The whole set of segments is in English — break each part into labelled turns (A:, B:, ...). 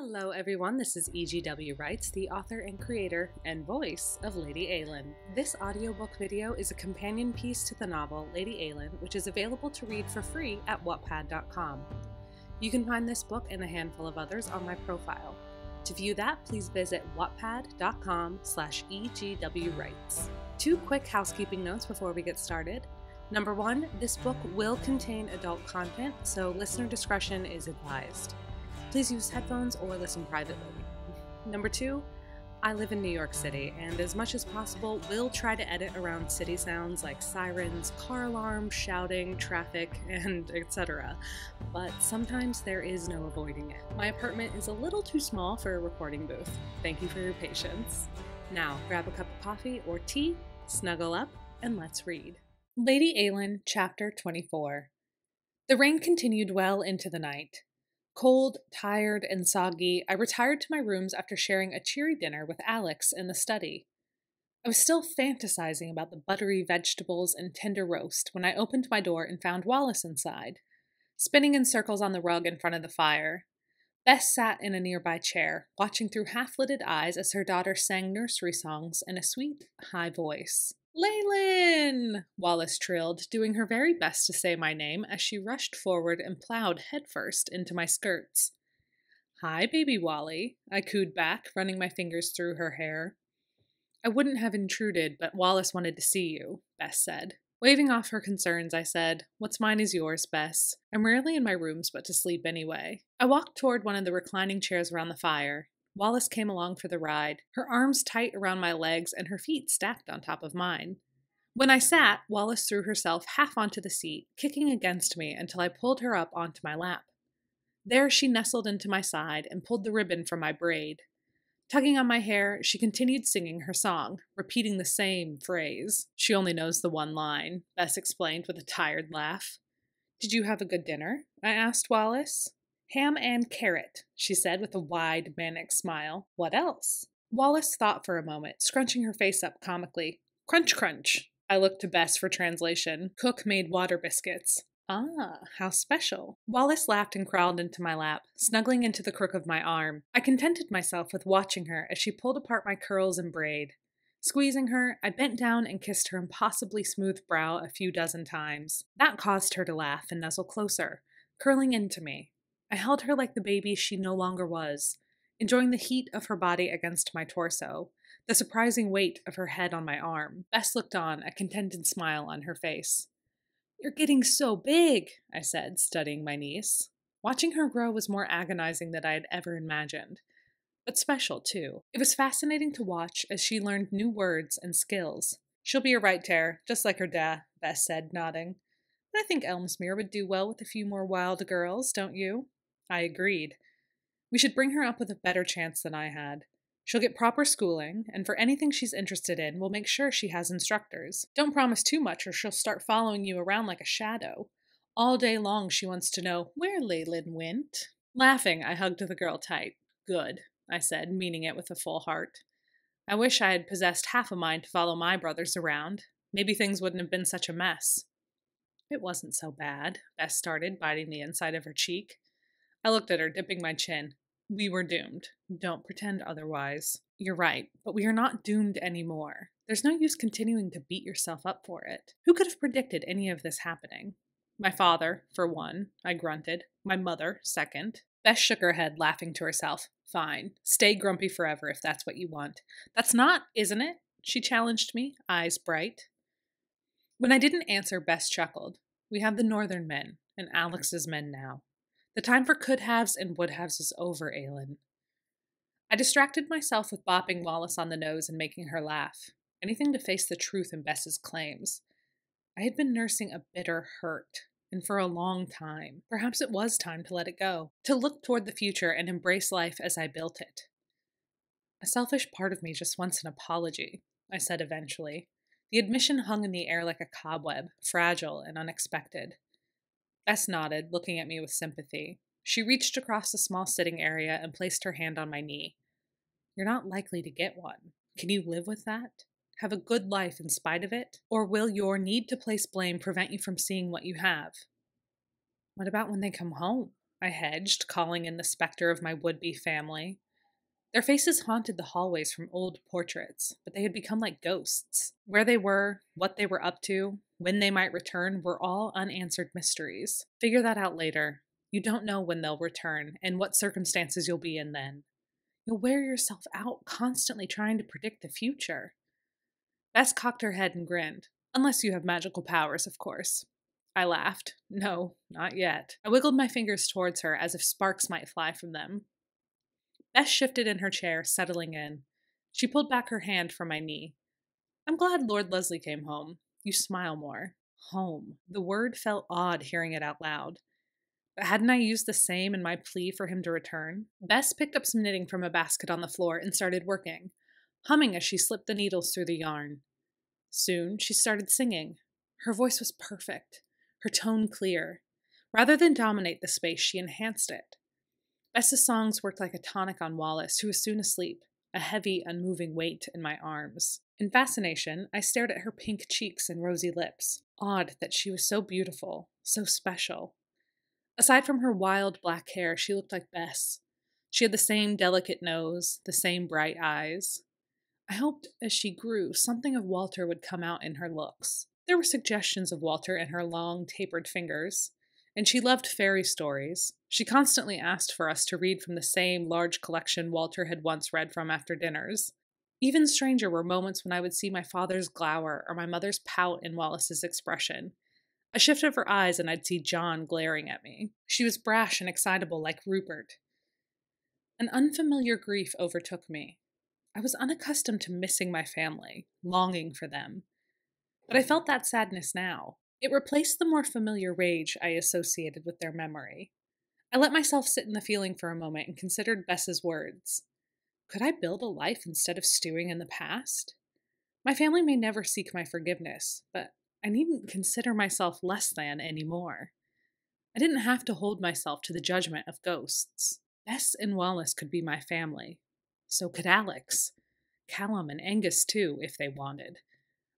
A: Hello everyone, this is EGWwrites, the author and creator and voice of Lady Eilean. This audiobook video is a companion piece to the novel Lady Eilean, which is available to read for free at wattpad.com. You can find this book and a handful of others on my profile. To view that, please visit wattpad.com/EGWwrites. Two quick housekeeping notes before we get started. Number one, this book will contain adult content, so listener discretion is advised. Please use headphones or listen privately. Number two, I live in New York City, and as much as possible, will try to edit around city sounds like sirens, car alarms, shouting, traffic, and etc. But sometimes there is no avoiding it. My apartment is a little too small for a recording booth. Thank you for your patience. Now, grab a cup of coffee or tea, snuggle up, and let's read. Lady Eilean, Chapter 24. The rain continued well into the night. Cold, tired, and soggy, I retired to my rooms after sharing a cheery dinner with Alex in the study. I was still fantasizing about the buttery vegetables and tender roast when I opened my door and found Wallace inside, spinning in circles on the rug in front of the fire. Bess sat in a nearby chair, watching through half-lidded eyes as her daughter sang nursery songs in a sweet, high voice. "Leyland!" Wallace trilled, doing her very best to say my name as she rushed forward and plowed headfirst into my skirts. "Hi, baby Wally," I cooed back, running my fingers through her hair. "I wouldn't have intruded, but Wallace wanted to see you," Bess said. Waving off her concerns, I said, "What's mine is yours, Bess. I'm rarely in my rooms but to sleep anyway." I walked toward one of the reclining chairs around the fire. Wallace came along for the ride, her arms tight around my legs and her feet stacked on top of mine. When I sat, Wallace threw herself half onto the seat, kicking against me until I pulled her up onto my lap. There she nestled into my side and pulled the ribbon from my braid. Tugging on my hair, she continued singing her song, repeating the same phrase. "She only knows the one line," Bess explained with a tired laugh. "Did you have a good dinner?" I asked Wallace. "Ham and carrot," she said with a wide, manic smile. "What else?" Wallace thought for a moment, scrunching her face up comically. "Crunch, crunch." I looked to Bess for translation. "Cook made water biscuits." "Ah, how special." Wallace laughed and crawled into my lap, snuggling into the crook of my arm. I contented myself with watching her as she pulled apart my curls and braid. Squeezing her, I bent down and kissed her impossibly smooth brow a few dozen times. That caused her to laugh and nuzzle closer, curling into me. I held her like the baby she no longer was, enjoying the heat of her body against my torso, the surprising weight of her head on my arm. Bess looked on, a contented smile on her face. "You're getting so big," I said, studying my niece. Watching her grow was more agonizing than I had ever imagined, but special, too. It was fascinating to watch as she learned new words and skills. "She'll be a right tear, just like her da," Bess said, nodding. "But I think Elmsmere would do well with a few more wild girls, don't you?" I agreed. "We should bring her up with a better chance than I had. She'll get proper schooling, and for anything she's interested in, we'll make sure she has instructors. Don't promise too much or she'll start following you around like a shadow. All day long she wants to know where Leyland went." Laughing, I hugged the girl tight. "Good," I said, meaning it with a full heart. I wish I had possessed half a mind to follow my brothers around. Maybe things wouldn't have been such a mess. "It wasn't so bad," Bess started, biting the inside of her cheek. I looked at her, dipping my chin. "We were doomed. Don't pretend otherwise." "You're right, but we are not doomed anymore. There's no use continuing to beat yourself up for it. Who could have predicted any of this happening?" "My father, for one," I grunted. "My mother, second." Bess shook her head, laughing to herself. "Fine. Stay grumpy forever if that's what you want." "That's not, isn't it?" she challenged me, eyes bright. When I didn't answer, Bess chuckled. "We have the northern men, and Alex's men now. The time for could-haves and would-haves is over, Eilean." I distracted myself with bopping Wallace on the nose and making her laugh. Anything to face the truth in Bess's claims. I had been nursing a bitter hurt, and for a long time. Perhaps it was time to let it go, to look toward the future and embrace life as I built it. "A selfish part of me just wants an apology," I said eventually. The admission hung in the air like a cobweb, fragile and unexpected. Bess nodded, looking at me with sympathy. She reached across the small sitting area and placed her hand on my knee. "You're not likely to get one. Can you live with that? Have a good life in spite of it? Or will your need to place blame prevent you from seeing what you have?" "What about when they come home?" I hedged, calling in the specter of my would-be family. Their faces haunted the hallways from old portraits, but they had become like ghosts. Where they were, what they were up to, when they might return were all unanswered mysteries. Figure that out later. You don't know when they'll return and what circumstances you'll be in then. You'll wear yourself out constantly trying to predict the future. Bess cocked her head and grinned. Unless you have magical powers, of course. I laughed. No, not yet. I wiggled my fingers towards her as if sparks might fly from them. Bess shifted in her chair, settling in. She pulled back her hand from my knee. I'm glad Lord Leslie came home. You smile more. Home. The word felt odd hearing it out loud. But hadn't I used the same in my plea for him to return? Bess picked up some knitting from a basket on the floor and started working, humming as she slipped the needles through the yarn. Soon, she started singing. Her voice was perfect, her tone clear. Rather than dominate the space, she enhanced it. Bess's songs worked like a tonic on Wallace, who was soon asleep, a heavy, unmoving weight in my arms. In fascination, I stared at her pink cheeks and rosy lips. Odd that she was so beautiful, so special. Aside from her wild black hair, she looked like Bess. She had the same delicate nose, the same bright eyes. I hoped as she grew, something of Walter would come out in her looks. There were suggestions of Walter in her long, tapered fingers, and she loved fairy stories. She constantly asked for us to read from the same large collection Walter had once read from after dinners. Even stranger were moments when I would see my father's glower or my mother's pout in Wallace's expression. A shift of her eyes and I'd see John glaring at me. She was brash and excitable like Rupert. An unfamiliar grief overtook me. I was unaccustomed to missing my family, longing for them. But I felt that sadness now. It replaced the more familiar rage I associated with their memory. I let myself sit in the feeling for a moment and considered Bess's words. Could I build a life instead of stewing in the past? My family may never seek my forgiveness, but I needn't consider myself less than anymore. I didn't have to hold myself to the judgment of ghosts. Bess and Wallace could be my family. So could Alex. Callum and Angus too, if they wanted.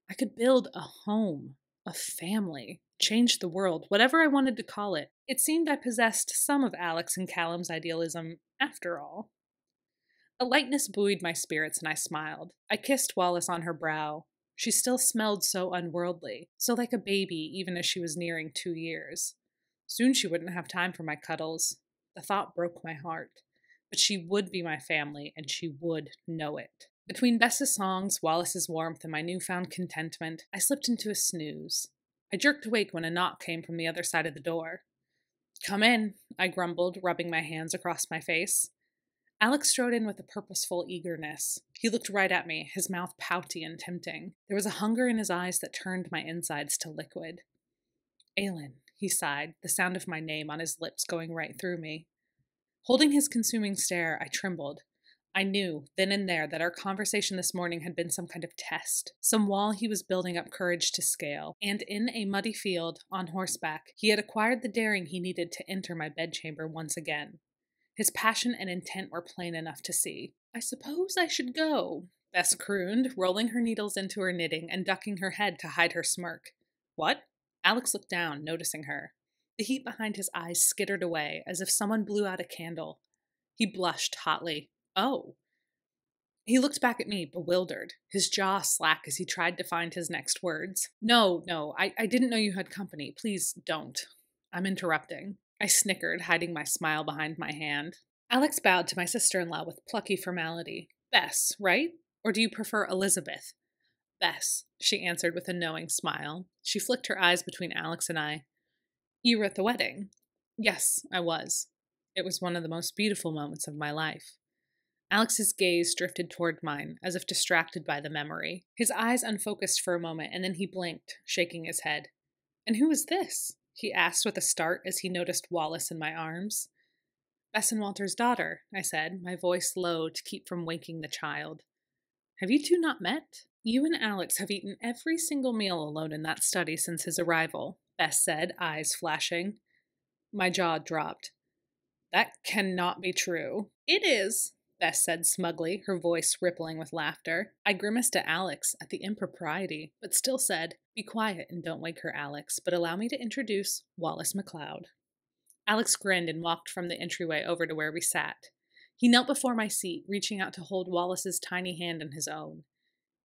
A: I could build a home, a family, change the world, whatever I wanted to call it. It seemed I possessed some of Alex and Callum's idealism, after all. A lightness buoyed my spirits and I smiled. I kissed Wallace on her brow. She still smelled so unworldly, so like a baby even as she was nearing 2 years. Soon she wouldn't have time for my cuddles. The thought broke my heart. But she would be my family, and she would know it. Between Bess's songs, Wallace's warmth, and my newfound contentment, I slipped into a snooze. I jerked awake when a knock came from the other side of the door. Come in, I grumbled, rubbing my hands across my face. Alex strode in with a purposeful eagerness. He looked right at me, his mouth pouty and tempting. There was a hunger in his eyes that turned my insides to liquid. Eilean, he sighed, the sound of my name on his lips going right through me. Holding his consuming stare, I trembled. I knew, then and there, that our conversation this morning had been some kind of test, some wall he was building up courage to scale, and in a muddy field, on horseback, he had acquired the daring he needed to enter my bedchamber once again. His passion and intent were plain enough to see. I suppose I should go, Bess crooned, rolling her needles into her knitting and ducking her head to hide her smirk. What? Alex looked down, noticing her. The heat behind his eyes skittered away, as if someone blew out a candle. He blushed hotly. Oh. He looked back at me, bewildered, his jaw slack as he tried to find his next words. No, I didn't know you had company. Please don't. I'm interrupting. I snickered, hiding my smile behind my hand. Alex bowed to my sister-in-law with plucky formality. Bess, right? Or do you prefer Elizabeth? Bess, she answered with a knowing smile. She flicked her eyes between Alex and I. You were at the wedding? Yes, I was. It was one of the most beautiful moments of my life. Alex's gaze drifted toward mine, as if distracted by the memory. His eyes unfocused for a moment, and then he blinked, shaking his head. And who is this? He asked with a start as he noticed Wallace in my arms. Bess and Walter's daughter, I said, my voice low to keep from waking the child. Have you two not met? You and Alex have eaten every single meal alone in that study since his arrival, Bess said, eyes flashing. My jaw dropped. That cannot be true. It is, Bess said smugly, her voice rippling with laughter. I grimaced at Alex at the impropriety, but still said, Be quiet and don't wake her, Alex, but allow me to introduce Wallace MacLeod. Alex grinned and walked from the entryway over to where we sat. He knelt before my seat, reaching out to hold Wallace's tiny hand in his own.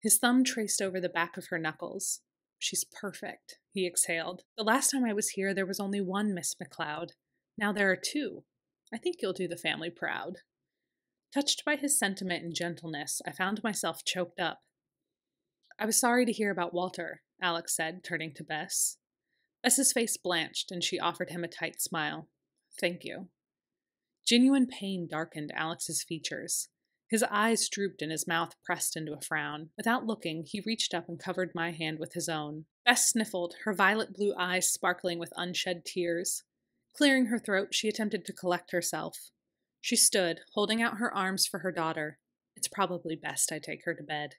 A: His thumb traced over the back of her knuckles. "She's perfect," he exhaled. "The last time I was here, there was only one Miss McLeod. Now there are two. I think you'll do the family proud." Touched by his sentiment and gentleness, I found myself choked up. "I was sorry to hear about Walter," Alex said, turning to Bess. Bess's face blanched, and she offered him a tight smile. "Thank you." Genuine pain darkened Alex's features. His eyes drooped and his mouth pressed into a frown. Without looking, he reached up and covered my hand with his own. Bess sniffled, her violet blue eyes sparkling with unshed tears. Clearing her throat, she attempted to collect herself. She stood, holding out her arms for her daughter. "It's probably best I take her to bed."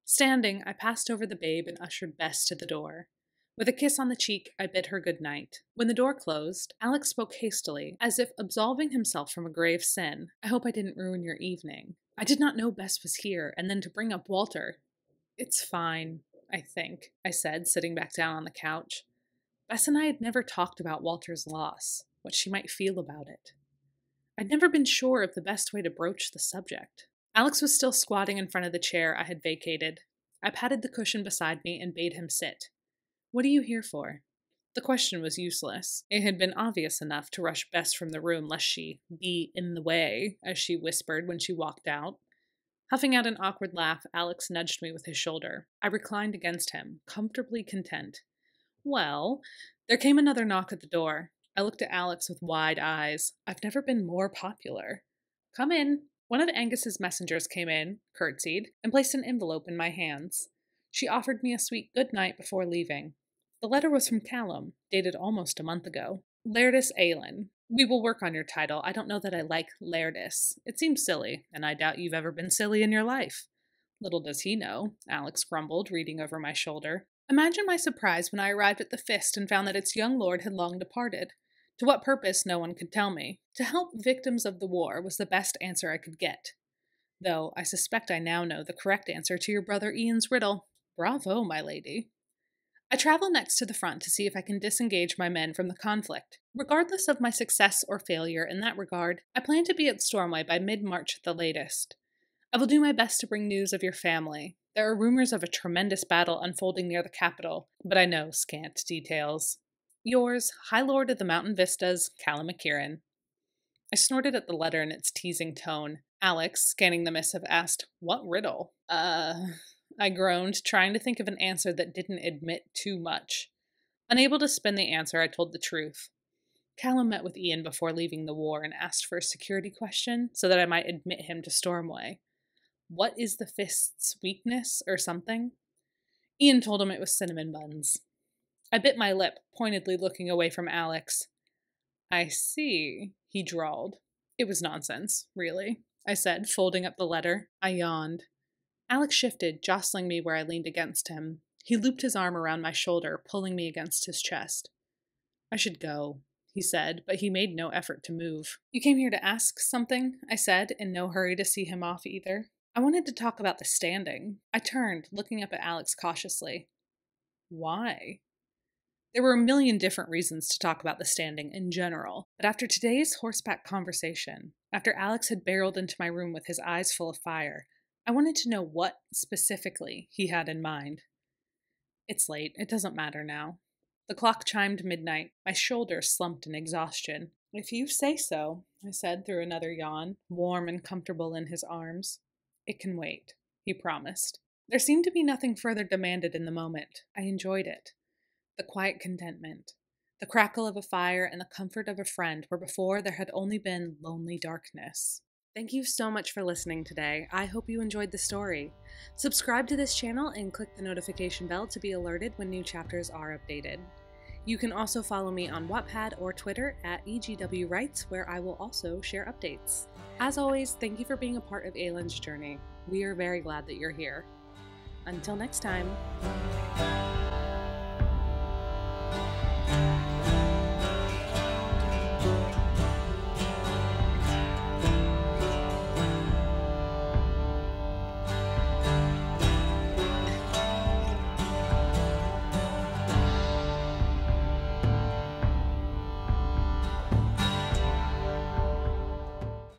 A: Standing, I passed over the babe and ushered Bess to the door. With a kiss on the cheek, I bid her good night. When the door closed, Alex spoke hastily, as if absolving himself from a grave sin. "I hope I didn't ruin your evening. I did not know Bess was here, and then to bring up Walter." "It's fine, I think," I said, sitting back down on the couch. Bess and I had never talked about Walter's loss, what she might feel about it. I'd never been sure of the best way to broach the subject. Alex was still squatting in front of the chair I had vacated. I patted the cushion beside me and bade him sit. "What are you here for?" The question was useless. It had been obvious enough to rush Bess from the room lest she be in the way, as she whispered when she walked out. Huffing out an awkward laugh, Alex nudged me with his shoulder. I reclined against him, comfortably content. Well, there came another knock at the door. I looked at Alex with wide eyes. I've never been more popular. "Come in." One of Angus's messengers came in, curtsied, and placed an envelope in my hands. She offered me a sweet good night before leaving. The letter was from Callum, dated almost a month ago. "Lady Eilean. We will work on your title. I don't know that I like Lairdess. It seems silly, and I doubt you've ever been silly in your life." "Little does he know," Alex grumbled, reading over my shoulder. Imagine my surprise when I arrived at the Fist and found that its young lord had long departed. To what purpose, no one could tell me. To help victims of the war was the best answer I could get. Though I suspect I now know the correct answer to your brother Ian's riddle. Bravo, my lady. I travel next to the front to see if I can disengage my men from the conflict. Regardless of my success or failure in that regard, I plan to be at Stormway by mid-March at the latest. I will do my best to bring news of your family. There are rumors of a tremendous battle unfolding near the capital, but I know scant details. Yours, High Lord of the Mountain Vistas, Callum McKieran. I snorted at the letter in its teasing tone. Alex, scanning the missive, asked, "What riddle?" I groaned, trying to think of an answer that didn't admit too much. Unable to spin the answer, I told the truth. Callum met with Ian before leaving the war and asked for a security question so that I might admit him to Stormway. What is the Fist's weakness, or something? Ian told him it was cinnamon buns. I bit my lip, pointedly looking away from Alex. "I see," he drawled. "It was nonsense, really," I said, folding up the letter. I yawned. Alex shifted, jostling me where I leaned against him. He looped his arm around my shoulder, pulling me against his chest. "I should go," he said, but he made no effort to move. "You came here to ask something?" I said, in no hurry to see him off either. "I wanted to talk about the standing." I turned, looking up at Alex cautiously. "Why?" There were a million different reasons to talk about the standing in general, but after today's horseback conversation, after Alex had barreled into my room with his eyes full of fire, I wanted to know what, specifically, he had in mind. "It's late. It doesn't matter now." The clock chimed midnight. My shoulders slumped in exhaustion. "If you say so," I said through another yawn, warm and comfortable in his arms. "It can wait," he promised. There seemed to be nothing further demanded in the moment. I enjoyed it. The quiet contentment, the crackle of a fire, and the comfort of a friend where before there had only been lonely darkness. Thank you so much for listening today. I hope you enjoyed the story. Subscribe to this channel and click the notification bell to be alerted when new chapters are updated. You can also follow me on Wattpad or Twitter at EGWwrites, where I will also share updates. As always, thank you for being a part of Eilean's journey. We are very glad that you're here. Until next time.